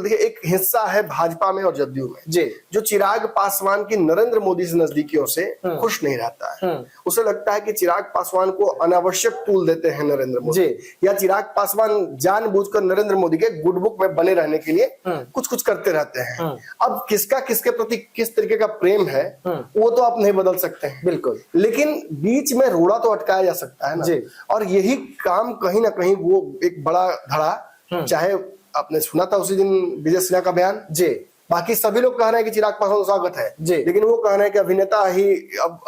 देखिए एक हिस्सा है भाजपा में और जदयू में जी, जो चिराग पासवान की नरेंद्र मोदी से नजदीकियों से खुश नहीं रहता है। उसे लगता है कि चिराग पासवान को अनावश्यक टूल देते हैं नरेंद्र मोदी, या चिराग पासवान जानबूझकर नरेंद्र मोदी के गुड बुक में बने रहने के लिए कुछ कुछ करते रहते हैं। अब किसका किसके प्रति किस तरीके का प्रेम है वो तो आप नहीं बदल सकते हैं, बिल्कुल, लेकिन बीच में रोड़ा तो अटकाया जा सकता है ना। और यही काम कहीं ना कहीं वो एक बड़ा धड़ा, चाहे आपने सुना था उसी दिन विजय सिन्हा का बयान, जी बाकी सभी लोग कह रहे हैं कि चिराग पासवान स्वागत है, जी लेकिन वो कह रहे हैं कि अभिनेता ही अब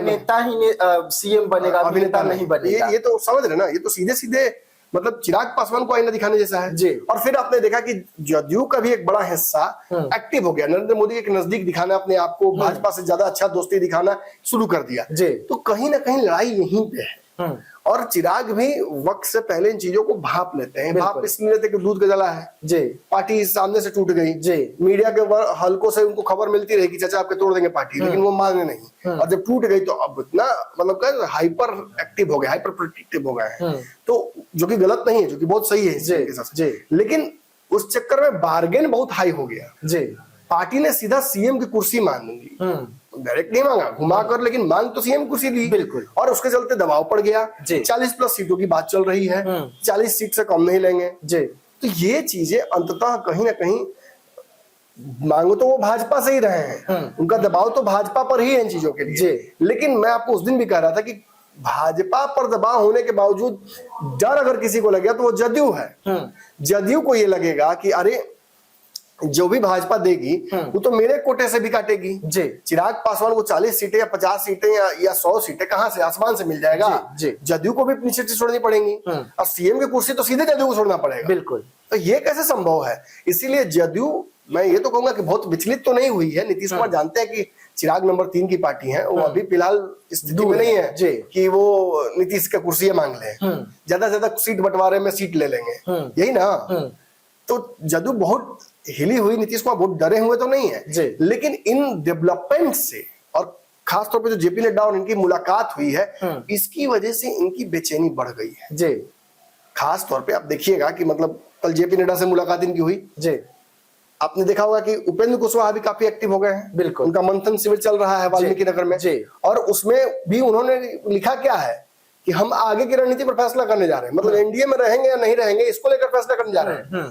नेता ही सीएम बनेगा, अभिनेता नहीं बनेगा। ये तो समझ रहे ना, ये तो सीधे सीधे मतलब चिराग पासवान को आईना दिखाने जैसा है। जी और फिर आपने देखा कि जदयू का भी एक बड़ा हिस्सा एक्टिव हो गया, नरेंद्र मोदी के नजदीक दिखाना, अपने आप को भाजपा से ज्यादा अच्छा दोस्ती दिखाना शुरू कर दिया। जी तो कहीं ना कहीं लड़ाई यहीं पे है। और चिराग भी वक्त से पहले इन चीजों को भाप लेते हैं। भाप इसलिए लेते कि दूध गला है, जी पार्टी सामने से टूट गई, जी मीडिया के हल्कों से उनको खबर मिलती रही कि चाचा आपके तोड़ देंगे पार्टी, लेकिन वो माने नहीं। और जब टूट गई तो अब इतना मतलब हाइपर एक्टिव हो गए, हाइपर प्रोटेक्टिव हो गए हैं, तो जो कि गलत नहीं है, जो कि बहुत सही है जी। लेकिन उस चक्कर में बार्गेन बहुत हाई हो गया। जी पार्टी ने सीधा सीएम की कुर्सी मांग ली, डायरेक्ट नहीं मांगा, घुमा कर, लेकिन मांग तो सीएम कुर्सी दी। बिल्कुल। और उसके चलते दबाव पड़ गया। 40+ सीटों की बात चल रही है, 40 सीट से कम नहीं लेंगे। जी तो ये चीजें अंततः कहीं ना कहीं मांगो तो वो भाजपा से ही रहे हैं, उनका दबाव तो भाजपा पर ही है इन चीजों के लिए। लेकिन मैं आपको उस दिन भी कह रहा था कि भाजपा पर दबाव होने के बावजूद डर अगर किसी को लगे तो वो जदयू है। जदयू को ये लगेगा कि अरे जो भी भाजपा देगी वो तो मेरे कोटे से भी काटेगी। जी चिराग पासवान को 40 सीटें या 50 सीटें या 100 सीटें कहां से, आसमान से मिल जाएगा। जी जदयू को भी अपनी सीटें छोड़नी पड़ेंगी, और सीएम की कुर्सी तो सीधे जदयू को छोड़ना पड़ेगा। बिल्कुल। तो ये कैसे संभव है? इसीलिए जदयू, मैं ये तो कहूंगा कि बहुत विचलित तो नहीं हुई है। नीतीश कुमार जानते हैं कि चिराग नंबर 3 की पार्टी है, वो अभी फिलहाल स्थिति में नहीं है कि वो नीतीश का कुर्सी मांग ले, ज्यादा से ज्यादा सीट बंटवारे में सीट ले लेंगे, यही ना। तो जदयू बहुत हिली हुई, नीतीश कुमार बहुत डरे हुए तो नहीं है, लेकिन इन डेवलपमेंट से और खासतौर पे जो जेपी नड्डा और इनकी मुलाकात हुई है, इसकी वजह से इनकी बेचैनी बढ़ गई है। जी खास तौर पे आप देखिएगा कि मतलब कल जेपी नड्डा से मुलाकात इनकी हुई। जी आपने देखा होगा कि उपेंद्र कुशवाहा भी काफी एक्टिव हो गए हैं। बिल्कुल। उनका मंथन शिविर चल रहा है वाल्मीकि नगर में। जी और उसमें भी उन्होंने लिखा क्या है कि हम आगे की रणनीति पर फैसला करने जा रहे हैं, मतलब एनडीए में रहेंगे या नहीं रहेंगे इसको लेकर फैसला करने जा रहे हैं।